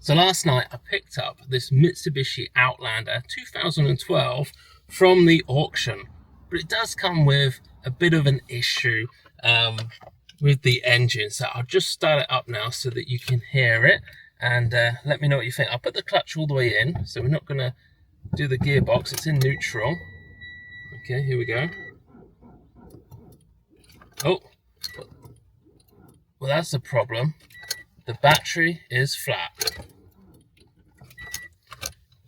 So last night I picked up this Mitsubishi Outlander 2012 from the auction, but it does come with a bit of an issue with the engine. So I'll just start it up now so that you can hear it, and let me know what you think. I'll put the clutch all the way in, so we're not going to do the gearbox. It's in neutral. Okay, here we go. Oh, well, that's the problem. The battery is flat.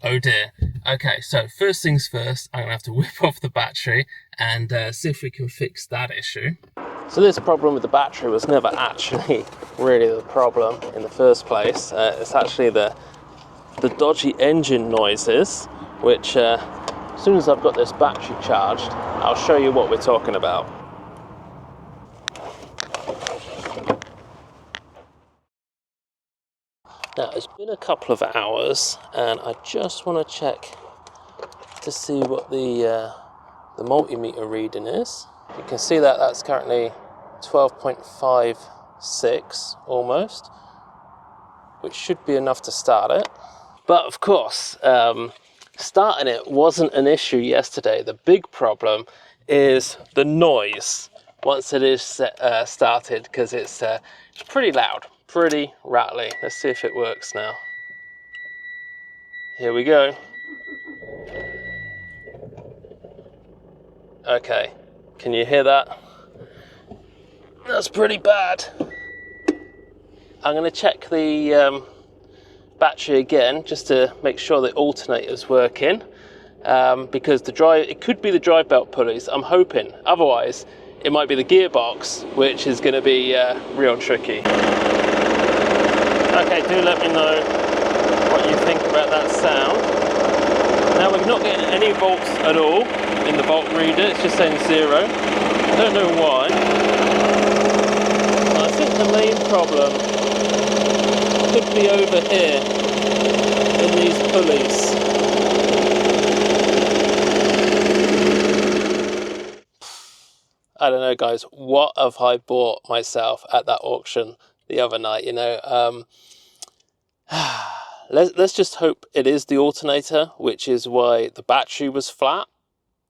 Oh dear. Okay, so first things first, I'm gonna have to whip off the battery and see if we can fix that issue. So this problem with the battery was never actually really the problem in the first place. It's actually the dodgy engine noises, which as soon as I've got this battery charged, I'll show you what we're talking about. Now, it's been a couple of hours and I just want to check to see what the multimeter reading is. You can see that that's currently 12.56 almost, which should be enough to start it. But of course, starting it wasn't an issue yesterday. The big problem is the noise once it is started, because it's pretty loud. Pretty rattly. Let's see if it works now. Here we go. Okay, can you hear that? That's pretty bad. I'm going to check the battery again just to make sure the alternator's working, because it could be the drive belt pulleys. I'm hoping. Otherwise, it might be the gearbox, which is going to be real tricky. Okay, do let me know what you think about that sound. Now, we're not getting any volts at all in the volt reader, it's just saying 0. I don't know why. I think the main problem could be over here in these pulleys. I don't know, guys, what have I bought myself at that auction the other night, you know? Let's just hope it is the alternator, which is why the battery was flat.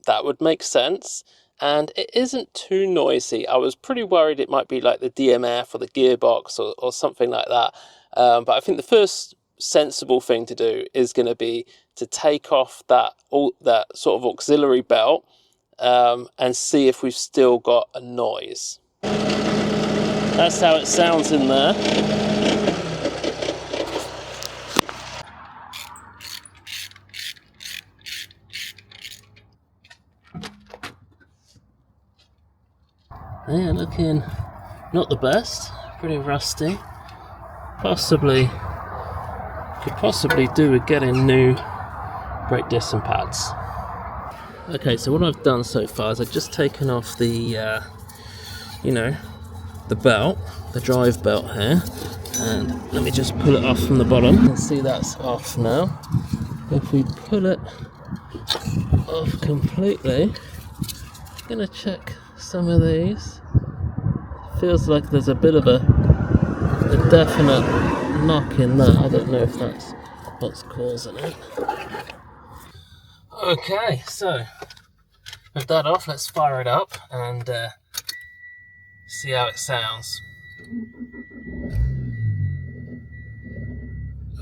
That would make sense. And it isn't too noisy. I was pretty worried it might be like the DMF or the gearbox or something like that. But I think the first sensible thing to do is going to be to take off that sort of auxiliary belt and see if we've still got a noise. That's how it sounds in there. Yeah, looking not the best, pretty rusty. Could possibly do with getting new brake disc and pads. Okay, so what I've done so far is I've just taken off the, the belt, the drive belt here, and let me just pull it off from the bottom. You can see that's off now. If we pull it off completely, I'm gonna check some of these. Feels like there's a bit of a definite knock in there. I don't know if that's what's causing it. Okay, so with that off, let's fire it up and see how it sounds.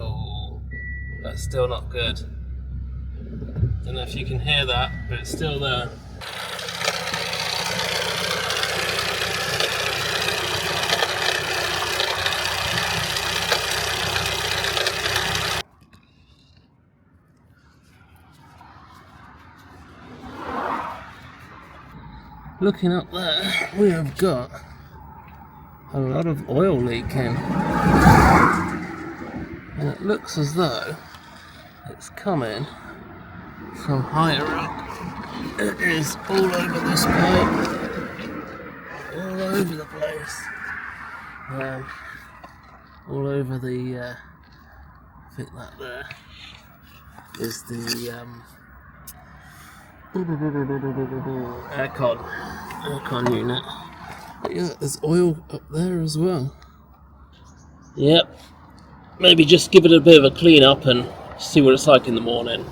Oh, that's still not good. Don't know if you can hear that, but it's still there. Looking up there, we have got a lot of oil leaking, and it looks as though it's coming from higher up. It is all over this pipe, all over the place, all over the, I think that there is the aircon unit. But yeah, there's oil up there as well. Yep, maybe just give it a bit of a clean up and see what it's like in the morning.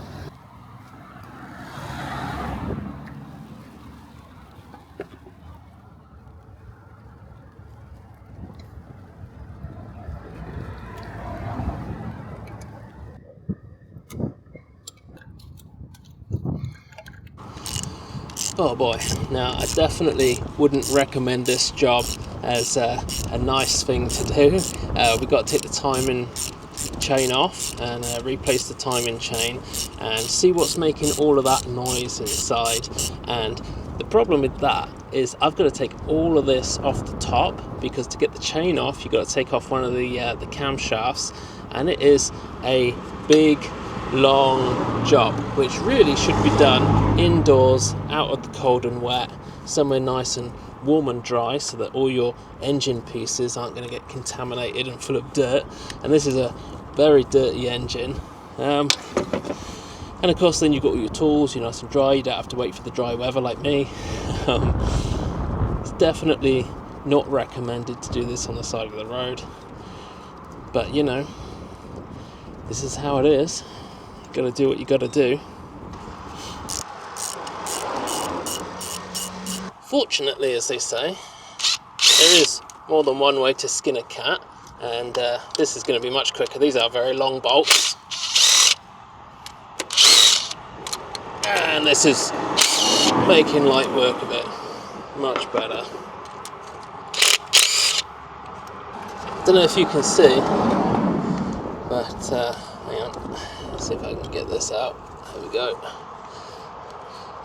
Oh boy, now I definitely wouldn't recommend this job as a nice thing to do. We've got to take the timing chain off and replace the timing chain and see what's making all of that noise inside. And the problem with that is I've got to take all of this off the top, because to get the chain off you've got to take off one of the camshafts, and it is a big long job which really should be done indoors, out of the cold and wet, somewhere nice and warm and dry, so that all your engine pieces aren't going to get contaminated and full of dirt. And this is a very dirty engine, and of course then you've got all your tools, you're nice and dry, you don't have to wait for the dry weather like me. It's definitely not recommended to do this on the side of the road, but you know, this is how it is. You gotta do what you gotta do. Fortunately, as they say, there is more than one way to skin a cat, and this is going to be much quicker. These are very long bolts, and this is making light work of it much better. Don't know if you can see, but hang on, let's see if I can get this out. There we go.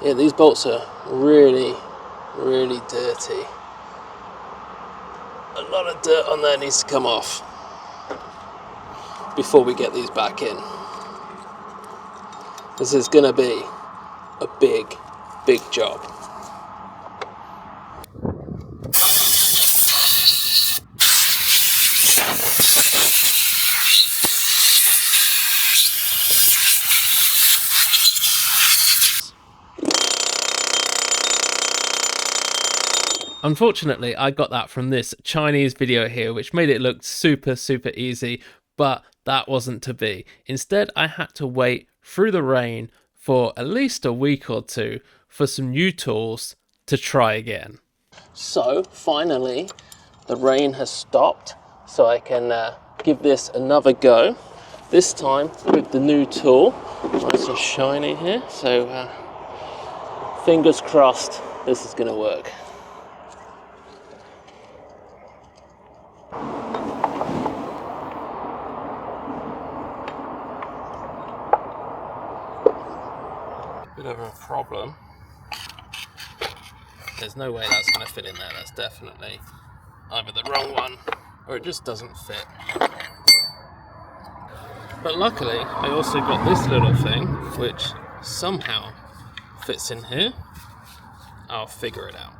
Yeah, these bolts are really dirty. A lot of dirt on there needs to come off before we get these back in. This is going to be a big job. Unfortunately, I got that from this Chinese video here, which made it look super easy, but that wasn't to be. Instead, I had to wait through the rain for at least a week or two for some new tools to try again. So finally, the rain has stopped, so I can give this another go. This time with the new tool, nice and shiny here. So fingers crossed, this is going to work. Bit of a problem. There's no way that's going to fit in there. That's definitely either the wrong one or it just doesn't fit. But luckily, I also got this little thing which somehow fits in here. I'll figure it out.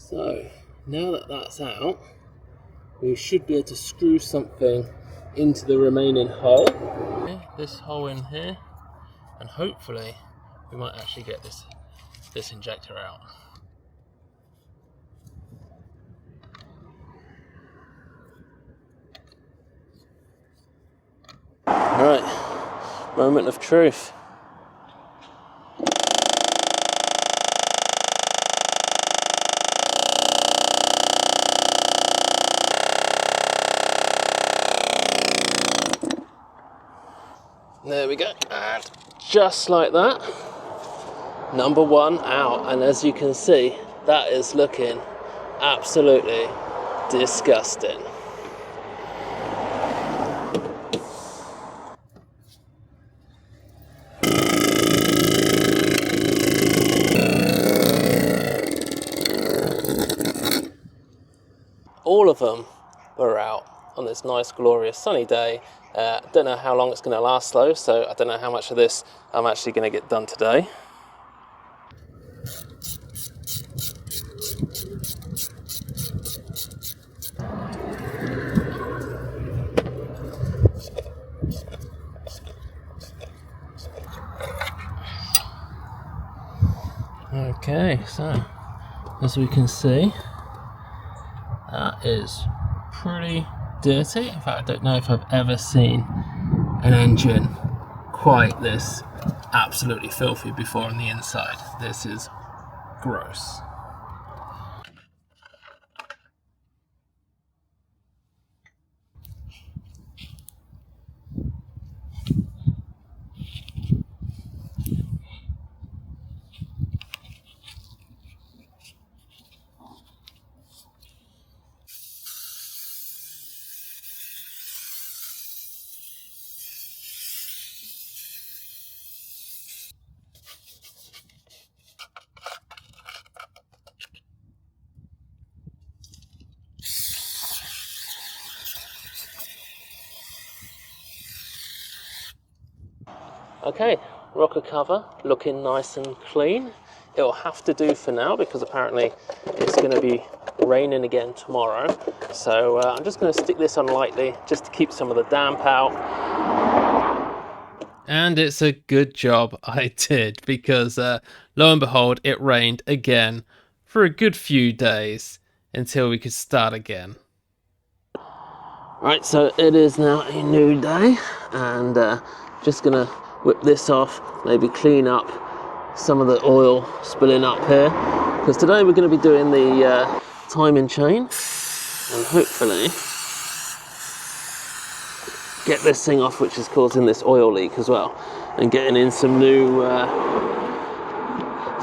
So, now that that's out, we should be able to screw something into the remaining hole. Okay, this hole in here, and hopefully we might actually get this injector out. Alright, moment of truth. There we go, and just like that, number one out. And as you can see, that is looking absolutely disgusting. All of them were out on this nice glorious sunny day. Don't know how long it's going to last though, so I don't know how much of this I'm actually going to get done today. Okay, so as we can see, that is pretty dirty. In fact, I don't know if I've ever seen an engine quite this absolutely filthy before on the inside. This is gross. Okay, rocker cover looking nice and clean. It'll have to do for now because apparently it's going to be raining again tomorrow. So I'm just going to stick this on lightly just to keep some of the damp out. And it's a good job I did because lo and behold, it rained again for a good few days until we could start again. Right, so it is now a new day and just going to whip this off, maybe clean up some of the oil spilling up here, because today we're going to be doing the timing chain and hopefully get this thing off which is causing this oil leak as well, and getting in some new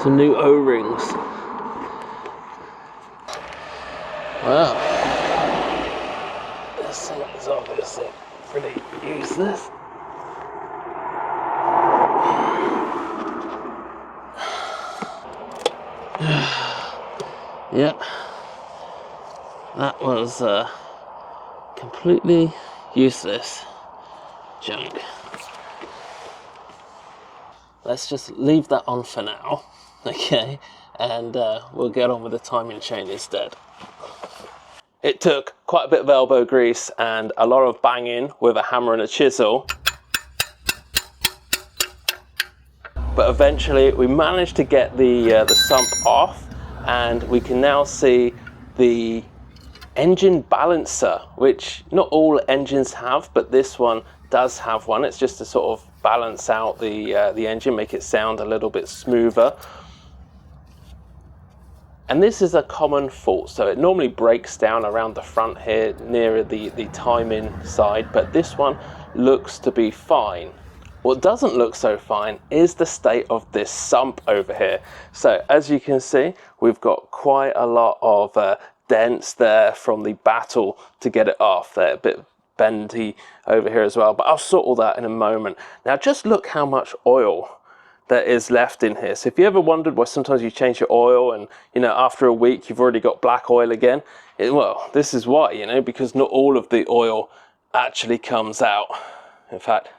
O-rings. Wow, this thing is obviously pretty useless. Yep, that was completely useless junk. Let's just leave that on for now, okay, and we'll get on with the timing chain instead. It took quite a bit of elbow grease and a lot of banging with a hammer and a chisel, but eventually we managed to get the sump off, and we can now see the engine balancer, which not all engines have, but this one does have one. It's just to sort of balance out the engine, make it sound a little bit smoother. And this is a common fault, so it normally breaks down around the front here near the timing side, but this one looks to be fine. What doesn't look so fine is the state of this sump over here. So as you can see, we've got quite a lot of dents there from the battle to get it off. They're a bit bendy over here as well, but I'll sort all that in a moment. Now just look how much oil there is left in here. So if you ever wondered why sometimes you change your oil and, you know, after a week you've already got black oil again, well, this is why, you know, because not all of the oil actually comes out. In fact,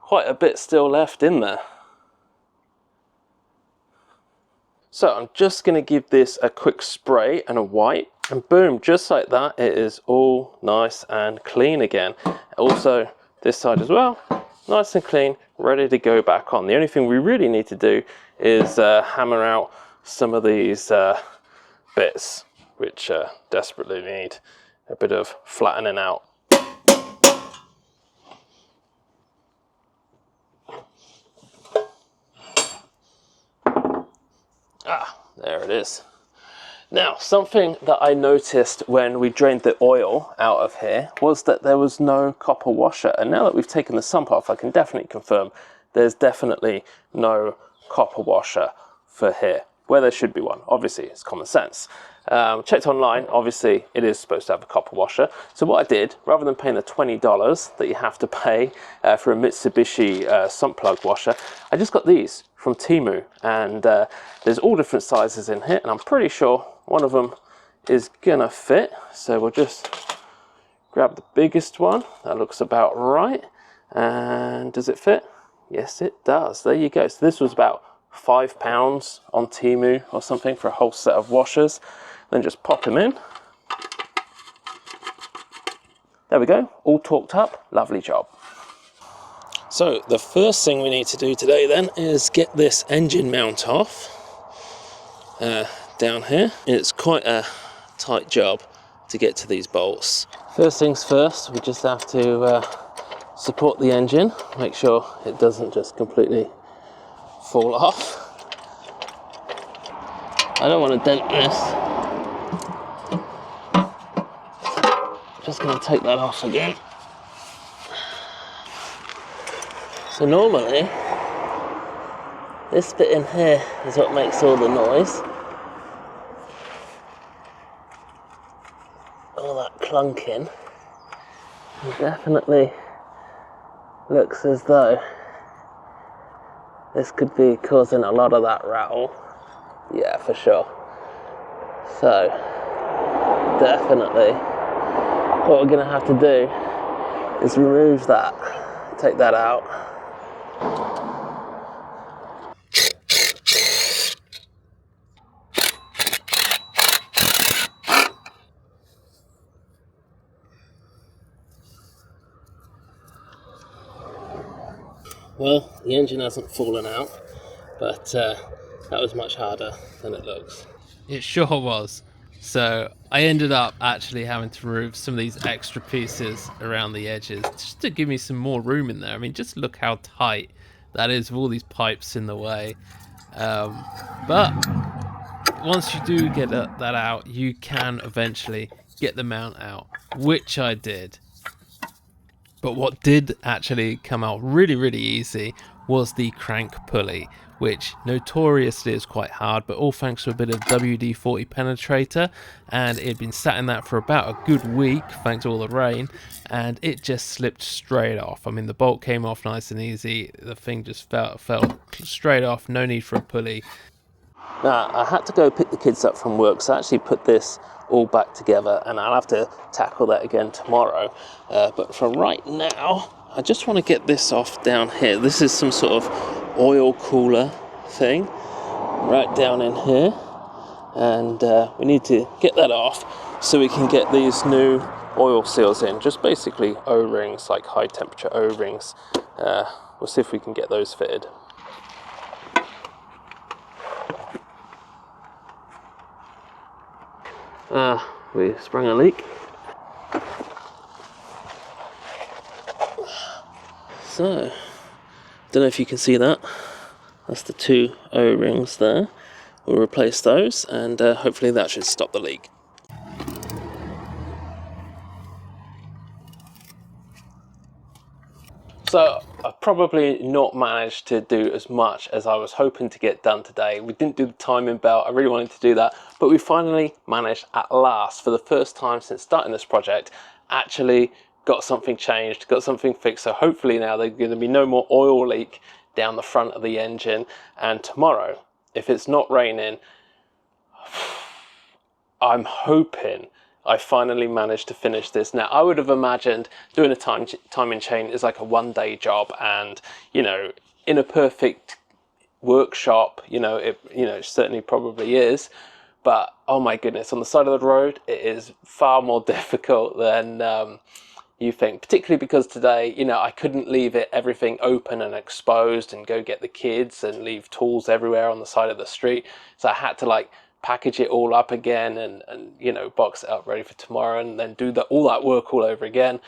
quite a bit still left in there. So I'm just going to give this a quick spray and a wipe, and boom, just like that, it is all nice and clean again. Also this side as well, nice and clean, ready to go back on. The only thing we really need to do is hammer out some of these bits which desperately need a bit of flattening out. Ah, there it is. Now, something that I noticed when we drained the oil out of here was that there was no copper washer. And now that we've taken the sump off, I can definitely confirm there's definitely no copper washer for here, where there should be one. Obviously, it's common sense. Checked online, obviously it is supposed to have a copper washer. So what I did, rather than paying the $20 that you have to pay for a Mitsubishi sump plug washer, I just got these from Temu, and there's all different sizes in here, and I'm pretty sure one of them is gonna fit. So we'll just grab the biggest one. That looks about right. And does it fit? Yes, it does. There you go. So this was about £5 on Temu or something for a whole set of washers. Then just pop them in. There we go, all torqued up, lovely job. So the first thing we need to do today then is get this engine mount off. down here. It's quite a tight job to get to these bolts. First things first, we just have to support the engine, make sure it doesn't just completely fall off. I don't want to dent this. Just going to take that off again. So normally, this bit in here is what makes all the noise. All that clunking. It definitely looks as though this could be causing a lot of that rattle. Yeah, for sure. So, definitely, what we're going to have to do is remove that, take that out. Well, the engine hasn't fallen out, but that was much harder than it looks. It sure was. So I ended up actually having to remove some of these extra pieces around the edges just to give me some more room in there. I mean, just look how tight that is with all these pipes in the way. But once you do get that out, you can eventually get the mount out, which I did. But what did actually come out really easy was the crank pulley, which notoriously is quite hard, but all thanks to a bit of WD-40 penetrator, and it had been sat in that for about a good week thanks to all the rain, and it just slipped straight off. I mean, the bolt came off nice and easy, the thing just fell straight off, no need for a pulley. Now, I had to go pick the kids up from work, so I actually put this all back together, and I'll have to tackle that again tomorrow. But for right now, I just want to get this off down here. This is some sort of oil cooler thing right down in here, and we need to get that off so we can get these new oil seals in. Just basically O-rings, like high temperature O-rings. We'll see if we can get those fitted. We sprung a leak. So, don't know if you can see that. That's the two O-rings there. We'll replace those, and hopefully that should stop the leak. So I've probably not managed to do as much as I was hoping to get done today. We didn't do the timing belt, I really wanted to do that, but we finally managed at last, for the first time since starting this project, actually got something changed, got something fixed. So hopefully now there's going to be no more oil leak down the front of the engine, and tomorrow, if it's not raining, I'm hoping I finally managed to finish this. Now, I would have imagined doing a timing chain is like a one-day job, and you know, in a perfect workshop, it certainly probably is. But oh my goodness, on the side of the road, it is far more difficult than you think. Particularly because today, I couldn't leave everything open and exposed and go get the kids and leave tools everywhere on the side of the street. So I had to package it all up again and box it up ready for tomorrow, and then do all that work all over again.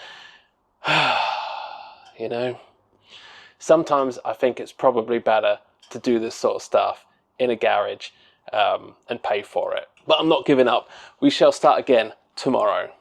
Sometimes I think it's probably better to do this sort of stuff in a garage and pay for it. But I'm not giving up. We shall start again tomorrow.